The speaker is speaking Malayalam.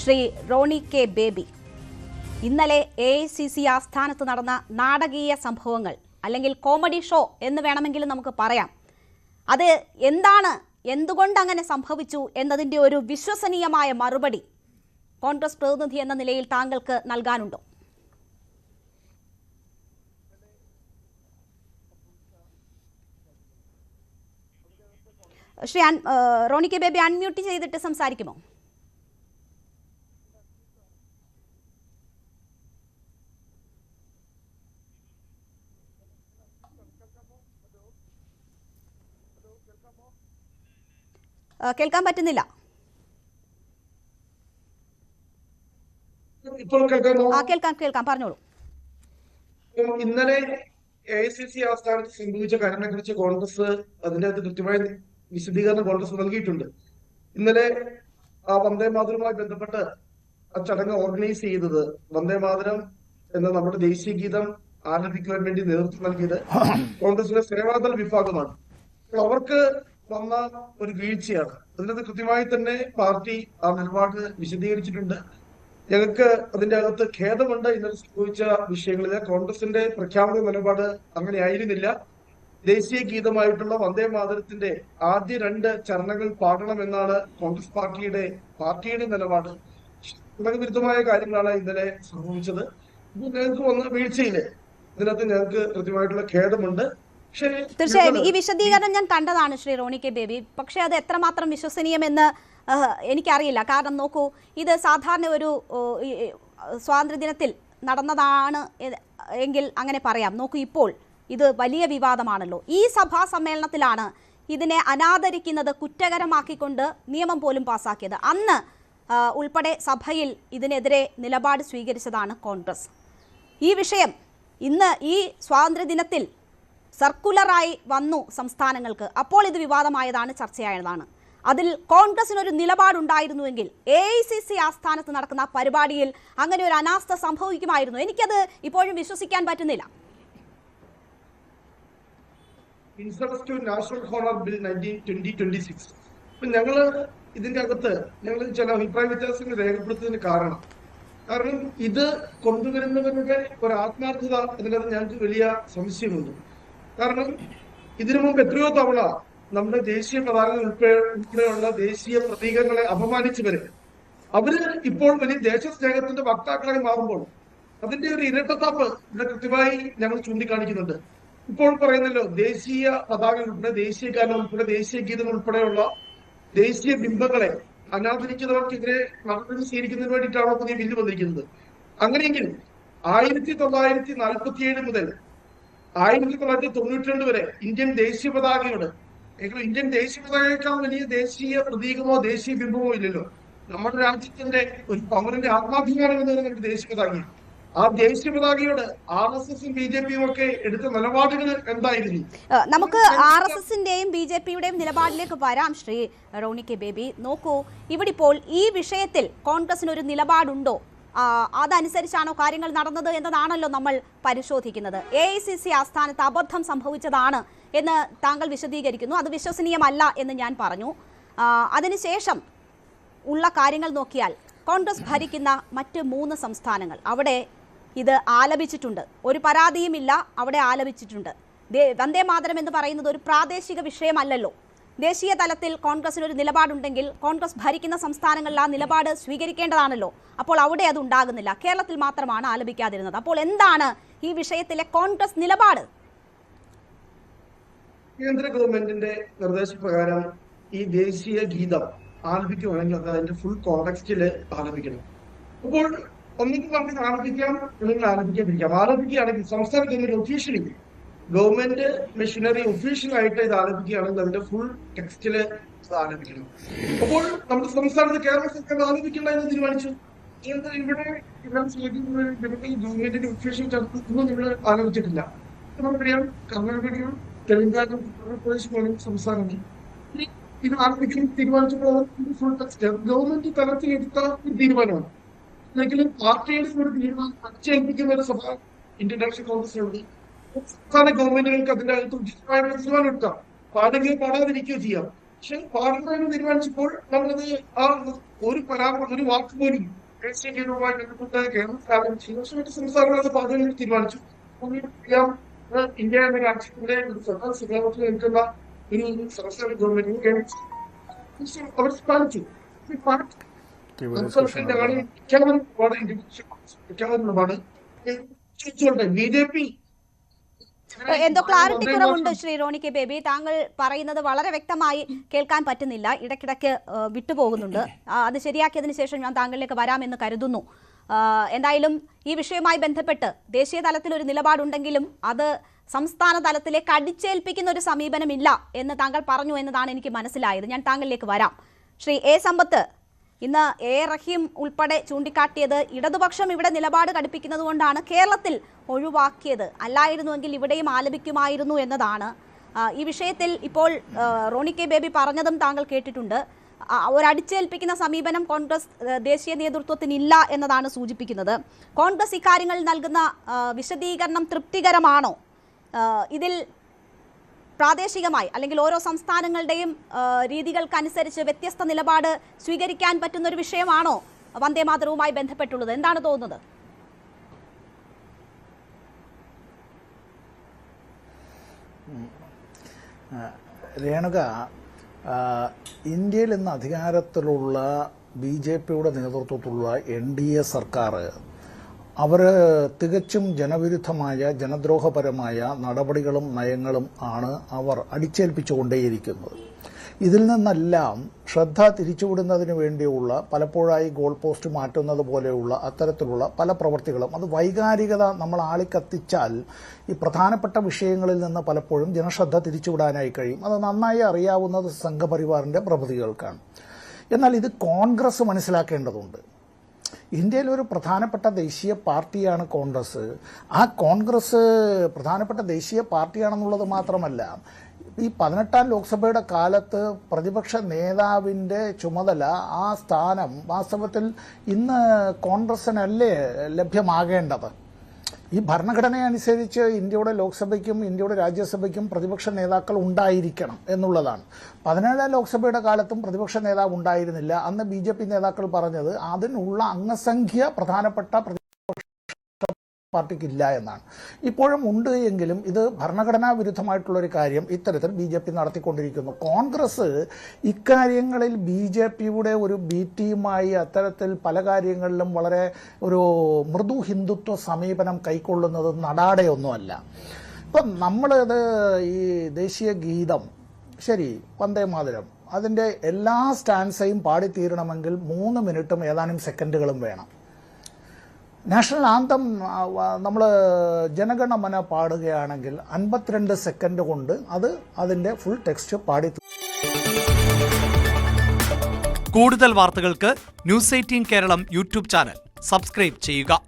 ശ്രീ റോണി കെ ബേബി, ഇന്നലെ AICC ആസ്ഥാനത്ത് നടന്ന നാടകീയ സംഭവങ്ങൾ അല്ലെങ്കിൽ കോമഡി ഷോ എന്ന് വേണമെങ്കിലും നമുക്ക് പറയാം. അത് എന്താണ്, എന്തുകൊണ്ട് അങ്ങനെ സംഭവിച്ചു എന്നതിൻ്റെ ഒരു വിശ്വസനീയമായ മറുപടി കോൺഗ്രസ് പ്രതിനിധി എന്ന നിലയിൽ താങ്കൾക്ക് നൽകാനുണ്ടോ? ശ്രീ റോണി കെ ബേബി, അൺമ്യൂട്ട് ചെയ്തിട്ട് സംസാരിക്കുമോ? കേൾക്കാൻ പറ്റുന്നില്ല. കേൾക്കാം, പറഞ്ഞോളൂ. ഇന്നലെ AICC ആസ്ഥാനത്ത് സംഭവിച്ച കാര്യങ്ങളെ കുറിച്ച് കോൺഗ്രസ് അതിന്റെ അകത്ത് കൃത്യമായ വിശദീകരണം കോൺഗ്രസ് നൽകിയിട്ടുണ്ട്. ഇന്നലെ ആ വന്ദേ മാതരവുമായി ബന്ധപ്പെട്ട് ആ ചടങ്ങ് ഓർഗനൈസ് ചെയ്തത്, വന്ദേ മാതരം എന്ന നമ്മുടെ ദേശീയ ഗീതം ആലപിക്കുവാൻ വേണ്ടി നേതൃത്വം നൽകിയത് കോൺഗ്രസിന്റെ സേവാദൾ വിഭാഗമാണ്. അവർക്ക് വന്ന ഒരു വീഴ്ചയാണ്. അതിനകത്ത് കൃത്യമായി തന്നെ പാർട്ടി ആ നിലപാട് വിശദീകരിച്ചിട്ടുണ്ട്. ഞങ്ങൾക്ക് അതിന്റെ അകത്ത് ഖേദമുണ്ട്. ഇന്നലെ സംഭവിച്ച വിഷയങ്ങളില് കോൺഗ്രസിന്റെ പ്രഖ്യാപിത നിലപാട് അങ്ങനെ ആയിരുന്നില്ല. ദേശീയ ഗീതമായിട്ടുള്ള വന്ദേ മാതരത്തിന്റെ ആദ്യ 2 ചരണങ്ങൾ പാടണമെന്നാണ് കോൺഗ്രസ് പാർട്ടിയുടെ നിലപാട്. വിരുദ്ധമായ കാര്യങ്ങളാണ് ഇന്നലെ സംഭവിച്ചത്. ഞങ്ങൾക്ക് വന്ന വീഴ്ചയില് ഇതിനകത്ത് ഞങ്ങൾക്ക് കൃത്യമായിട്ടുള്ള ഖേദമുണ്ട്. തീർച്ചയായും ഈ വിശദീകരണം ഞാൻ കണ്ടതാണ് ശ്രീ റോണി കെ ബേബി. പക്ഷെ അത് എത്രമാത്രം വിശ്വസനീയമെന്ന് എനിക്കറിയില്ല. കാരണം നോക്കൂ, ഇത് സാധാരണ ഒരു സ്വാതന്ത്ര്യദിനത്തിൽ നടന്നതാണ് എങ്കിൽ അങ്ങനെ പറയാം. നോക്കൂ, ഇപ്പോൾ ഇത് വലിയ വിവാദമാണല്ലോ. ഈ സഭാ സമ്മേളനത്തിലാണ് ഇതിനെ അനാദരിക്കുന്നത് കുറ്റകരമാക്കിക്കൊണ്ട് നിയമം പോലും പാസാക്കിയത്. അന്ന് ഉൾപ്പെടെ സഭയിൽ ഇതിനെതിരെ നിലപാട് സ്വീകരിച്ചതാണ് കോൺഗ്രസ്. ഈ വിഷയം ഇന്ന് ഈ സ്വാതന്ത്ര്യദിനത്തിൽ സർക്കുലറായി വന്നു സംസ്ഥാനങ്ങൾക്ക്. അപ്പോൾ ഇത് വിവാദമായതാണ്, ചർച്ചയായതാണ്. അതിൽ കോൺഗ്രസിനൊരു നിലപാടുണ്ടായിരുന്നുവെങ്കിൽ AICC ആസ്ഥാനത്ത് നടക്കുന്ന പരിപാടിയിൽ അങ്ങനെ ഒരു അനാസ്ഥ സംഭവിക്കുമായിരുന്നു. എനിക്കത് ഇപ്പോഴും വിശ്വസിക്കാൻ പറ്റുന്നില്ല. നാഷണൽ ഹോണർ ബിൽ 2026 ഞങ്ങള് ഇതിന്റെ അകത്ത് ചില അഭിപ്രായ വ്യത്യാസങ്ങൾ രേഖപ്പെടുത്തുന്നതിന് കാരണം ഇത് കൊണ്ടുവരുന്നവരുടെ ഒരു ആത്മാർത്ഥത അതിനകത്ത് ഞങ്ങൾക്ക് വലിയ സംശയമുണ്ട്. കാരണം ഇതിനു മുമ്പ് എത്രയോ തവണ നമ്മുടെ ദേശീയ പതാക ഉൾപ്പെടെയുള്ള ദേശീയ പ്രതീകങ്ങളെ അപമാനിച്ചവര് അവര് ഇപ്പോൾ വലിയ ദേശസ്നേഹത്തിന്റെ വക്താക്കളായി മാറുമ്പോൾ അതിന്റെ ഒരു ഇരട്ടത്താപ്പ് ഇവിടെ കൃത്യമായി ഞങ്ങൾ ചൂണ്ടിക്കാണിക്കുന്നുണ്ട്. ഇപ്പോൾ പറയുന്നല്ലോ, ദേശീയ പതാക ഉൾപ്പെടെ, ദേശീയ ഗാനം ഉൾപ്പെടെ, ദേശീയ ഗീതം ഉൾപ്പെടെയുള്ള ദേശീയ ബിംബങ്ങളെ അനാദരിക്കുന്നവർക്കെതിരെ നടപടി സ്വീകരിക്കുന്നതിന് വേണ്ടിയിട്ടാണോ പുതിയ ബില്ല് വന്നിരിക്കുന്നത്? അങ്ങനെയെങ്കിൽ 1947 മുതൽ 1992 വരെ ഇന്ത്യൻ ദേശീയ പതാകയോട്, ഇന്ത്യൻ ദേശീയ പതാകയേക്കാൾ വലിയ ദേശീയ പ്രതീകമോ ദേശീയ ബിംബമോ ഇല്ലല്ലോ. നമ്മുടെ രാജ്യത്തിന്റെ ഒരു പൗരന്റെ ആത്മാഭിമാനം എന്ന് പറയുന്നത് ദേശീയ പതാകയാണ്. ആ ദേശീയ പതാകയോട് RSSും BJPയും ഒക്കെ എടുത്ത നിലപാടുകൾ എന്തായിരുന്നു? നമുക്ക് RSSന്റെയും BJPയുടെയും നിലപാടിലേക്ക് വരാം. ശ്രീ റോണി കെ ബേബി, നോക്കൂ, ഇവിടെ ഇപ്പോൾ ഈ വിഷയത്തിൽ കോൺഗ്രസിന് ഒരു നിലപാടുണ്ടോ? അതനുസരിച്ചാണോ കാര്യങ്ങൾ നടന്നത് എന്നതാണല്ലോ നമ്മൾ പരിശോധിക്കുന്നത്. AICC ആസ്ഥാനത്ത് അബദ്ധം സംഭവിച്ചതാണ് എന്ന് താങ്കൾ വിശദീകരിക്കുന്നു. അത് വിശ്വസനീയമല്ല എന്ന് ഞാൻ പറഞ്ഞു. അതിനുശേഷം ഉള്ള കാര്യങ്ങൾ നോക്കിയാൽ കോൺഗ്രസ് ഭരിക്കുന്ന മറ്റ് 3 സംസ്ഥാനങ്ങൾ, അവിടെ ഇത് ആലപിച്ചിട്ടുണ്ട്. ഒരു പരാതിയുമില്ല, അവിടെ ആലപിച്ചിട്ടുണ്ട്. വന്ദേ മാതരം എന്ന് പറയുന്നത് ഒരു പ്രാദേശിക വിഷയമല്ലല്ലോ. ദേശീയ തലത്തിൽ കോൺഗ്രസിനൊരു നിലപാടുണ്ടെങ്കിൽ കോൺഗ്രസ് ഭരിക്കുന്ന സംസ്ഥാനങ്ങളിൽ ആ നിലപാട് സ്വീകരിക്കേണ്ടതാണല്ലോ. അപ്പോൾ അവിടെ അത് ഉണ്ടാകുന്നില്ല. കേരളത്തിൽ മാത്രമാണ് ആലപിക്കാതിരുന്നത്. അപ്പോൾ എന്താണ് ഈ വിഷയത്തിലെ കോൺഗ്രസ് നിലപാട്? കേന്ദ്ര ഗവൺമെന്റിന്റെ നിർദ്ദേശപ്രകാരം ഈ ദേശീയ ഗീതം ആലപിക്കുവാണെങ്കിൽ അത് അതിന്റെ ഫുൾ കോണ്ടെക്സ്റ്റില് ആലപിക്കണം. അപ്പോൾ ഒന്നിനും നമുക്ക് ആലപിക്കാം, അല്ലെങ്കിൽ ആലപിക്കാതിരിക്കാം. ആലപിക്കുകയാണെങ്കിൽ സംസ്ഥാന ഗവൺമെന്റ് ഒഫീഷ്യലി, ഗവൺമെന്റ് മെഷീനറി ഒഫീഷ്യലായിട്ട് ഇത് ആലപിക്കുകയാണെങ്കിൽ അതിന്റെ ഫുൾ ടെക്സ്റ്റില് ആലപിക്കണം. അപ്പോൾ നമ്മുടെ സംസ്ഥാനത്ത് കേരള സർക്കാർ ആലപിക്കണ്ട എന്ന് തീരുമാനിച്ചു. ഇവിടെ ഗവൺമെന്റിന്റെ ഒഫീഷ്യൽ ചർച്ചയൊന്നും ഇവിടെ ആലപിച്ചിട്ടില്ല. നമുക്കറിയാം, കർണാടകയും തെലങ്കാന, ഉത്തർപ്രദേശ് പോലുള്ള സംസ്ഥാനങ്ങൾ ഇത് ആലപിക്കാൻ തീരുമാനിച്ചപ്പോൾ ഫുൾ ടെക്സ്റ്റ് ഗവൺമെന്റ് തലത്തിൽ എടുത്ത ഒരു തീരുമാനമാണ്. അല്ലെങ്കിൽ പാർട്ടിയുടെ ഒരു തീരുമാനം അടിച്ചേൽപ്പിക്കുന്ന ഒരു സഭ ഇന്ത്യൻ നാഷണൽ കോൺഗ്രസിനുണ്ട്. സംസ്ഥാന ഗവൺമെന്റുകൾക്ക് അതിന്റെ അകത്ത് ഉചിതമായ തീരുമാനം എടുക്കാം. പാടുകയോ പാടാതിരിക്കുകയോ ചെയ്യാം. പക്ഷെ പാടുന്നതിന് തീരുമാനിച്ചപ്പോൾ നമ്മളത് ആ ഒരു പരാമർശം, ഒരു വാക്ക് പോലും ദേശീയ ഗീതവുമായി ബന്ധപ്പെട്ട് കേന്ദ്ര സംസ്ഥാനങ്ങൾ പാതകൾ തീരുമാനിച്ചു. ഇന്ത്യ എന്ന രാജ്യത്തിന്റെ ഒരു സർക്കാർ സ്വഭാവത്തിൽ നിൽക്കുന്ന ഒരു സംസ്ഥാന ഗവൺമെന്റിന് അവർ പാലിച്ചു. പ്രഖ്യാപനമാണ് BJP. എന്തോ ക്ലാരിറ്റി കുറവുണ്ട് ശ്രീ റോണി കെ ബേബി. താങ്കൾ പറയുന്നത് വളരെ വ്യക്തമായി കേൾക്കാൻ പറ്റുന്നില്ല, ഇടയ്ക്കിടയ്ക്ക് വിട്ടുപോകുന്നുണ്ട്. അത് ശരിയാക്കിയതിനു ശേഷം ഞാൻ താങ്കളിലേക്ക് വരാമെന്ന് കരുതുന്നു. എന്തായാലും ഈ വിഷയവുമായി ബന്ധപ്പെട്ട് ദേശീയ തലത്തിൽ ഒരു നിലപാടുണ്ടെങ്കിലും അത് സംസ്ഥാന തലത്തിലേക്ക് അടിച്ചേൽപ്പിക്കുന്ന ഒരു സമീപനമില്ല എന്ന് താങ്കൾ പറഞ്ഞു എന്നതാണ് എനിക്ക് മനസ്സിലായത്. ഞാൻ താങ്കളിലേക്ക് വരാം. ശ്രീ എ സമ്പത്ത്, ഇന്ന് എ റഹീം ഉൾപ്പെടെ ചൂണ്ടിക്കാട്ടിയത് ഇടതുപക്ഷം ഇവിടെ നിലപാട് കടുപ്പിക്കുന്നത് കൊണ്ടാണ് കേരളത്തിൽ ഒഴിവാക്കിയത്, അല്ലായിരുന്നുവെങ്കിൽ ഇവിടെയും ആലപിക്കുമായിരുന്നു എന്നതാണ്. ഈ വിഷയത്തിൽ ഇപ്പോൾ റോണി കെ ബേബി പറഞ്ഞതും താങ്കൾ കേട്ടിട്ടുണ്ട്. ഒരടിച്ചേൽപ്പിക്കുന്ന സമീപനം കോൺഗ്രസ് ദേശീയ നേതൃത്വത്തിനില്ല എന്നതാണ് സൂചിപ്പിക്കുന്നത്. കോൺഗ്രസ് ഇക്കാര്യങ്ങളിൽ നൽകുന്ന വിശദീകരണം തൃപ്തികരമാണോ? ഇതിൽ പ്രാദേശികമായി അല്ലെങ്കിൽ ഓരോ സംസ്ഥാനങ്ങളുടെയും രീതികൾക്കനുസരിച്ച് വ്യത്യസ്ത നിലപാട് സ്വീകരിക്കാൻ പറ്റുന്ന ഒരു വിഷയമാണോ വന്ദേമാതരവുമായി ബന്ധപ്പെട്ടുള്ളത്? എന്താണ് തോന്നുന്നത്? രേണുക, ഇന്ത്യയിൽ ഇന്ന് അധികാരത്തിലുള്ള BJPയുടെ നേതൃത്വത്തിലുള്ള NDA സർക്കാർ അവർ തികച്ചും ജനവിരുദ്ധമായ ജനദ്രോഹപരമായ നടപടികളും നയങ്ങളും ആണ് അവർ അടിച്ചേൽപ്പിച്ചുകൊണ്ടേയിരിക്കുന്നത്. ഇതിൽ നിന്നെല്ലാം ശ്രദ്ധ തിരിച്ചുവിടുന്നതിന് വേണ്ടിയുള്ള പലപ്പോഴായി ഗോൾ പോസ്റ്റ് മാറ്റുന്നത് പോലെയുള്ള അത്തരത്തിലുള്ള പല പ്രവൃത്തികളും, അത് വൈകാരികത നമ്മൾ ആളിക്കത്തിച്ചാൽ ഈ പ്രധാനപ്പെട്ട വിഷയങ്ങളിൽ നിന്ന് പലപ്പോഴും ജനശ്രദ്ധ തിരിച്ചുവിടാനായി കഴിയും. അത് നന്നായി അറിയാവുന്നത് സംഘപരിവാറിന്റെ പ്രവൃത്തികൾക്കാണ്. എന്നാൽ ഇത് കോൺഗ്രസ് മനസ്സിലാക്കേണ്ടതുണ്ട്. ഇന്ത്യയിൽ ഒരു പ്രധാനപ്പെട്ട ദേശീയ പാർട്ടിയാണ് കോൺഗ്രസ്. ആ കോൺഗ്രസ് പ്രധാനപ്പെട്ട ദേശീയ പാർട്ടിയാണെന്നുള്ളത് മാത്രമല്ല, ഈ 18ാം ലോക്സഭയുടെ കാലത്ത് പ്രതിപക്ഷ നേതാവിൻ്റെ ചുമതല, ആ സ്ഥാനം വാസ്തവത്തിൽ ഇന്ന് കോൺഗ്രസിനല്ലേ ലഭ്യമാകേണ്ടത്. ഈ ഭരണഘടനയനുസരിച്ച് ഇന്ത്യയുടെ ലോക്സഭയ്ക്കും ഇന്ത്യയുടെ രാജ്യസഭയ്ക്കും പ്രതിപക്ഷ നേതാക്കൾ ഉണ്ടായിരിക്കണം എന്നുള്ളതാണ്. 17ാം ലോക്സഭയുടെ കാലത്തും പ്രതിപക്ഷ നേതാവ് ഉണ്ടായിരുന്നില്ല. അന്ന് BJP നേതാക്കൾ പറഞ്ഞത് അതിനുള്ള അംഗസംഖ്യ പ്രധാനപ്പെട്ട പാർട്ടിക്കില്ല എന്നാണ്. ഇപ്പോഴും ഉണ്ട് എങ്കിലും ഇത് ഭരണഘടനാ വിരുദ്ധമായിട്ടുള്ളൊരു കാര്യം ഇത്തരത്തിൽ BJP നടത്തിക്കൊണ്ടിരിക്കുന്നു. കോൺഗ്രസ് ഇക്കാര്യങ്ങളിൽ BJPയുടെ ഒരു ബി ടീമായി അത്തരത്തിൽ പല കാര്യങ്ങളിലും വളരെ ഒരു മൃദു ഹിന്ദുത്വ സമീപനം കൈക്കൊള്ളുന്നത് നടാടെയൊന്നുമല്ല. ഇപ്പം നമ്മളിത് ഈ ദേശീയ ഗീതം ശരി, വന്ദേമാതരം, അതിൻ്റെ എല്ലാ സ്റ്റാൻസയും പാടിത്തീരണമെങ്കിൽ 3 മിനിറ്റും ഏതാനും സെക്കൻഡുകളും വേണം. നാഷണൽ ആന്തം നമ്മൾ ജനഗണമന പാടുകയാണെങ്കിൽ 52 സെക്കൻഡ് കൊണ്ട് അതിൻ്റെ ഫുൾ ടെക്സ്റ്റ് പാടി. കൂടുതൽ വാർത്തകൾക്ക് News 18 Keralam YouTube channel subscribe ചെയ്യുക.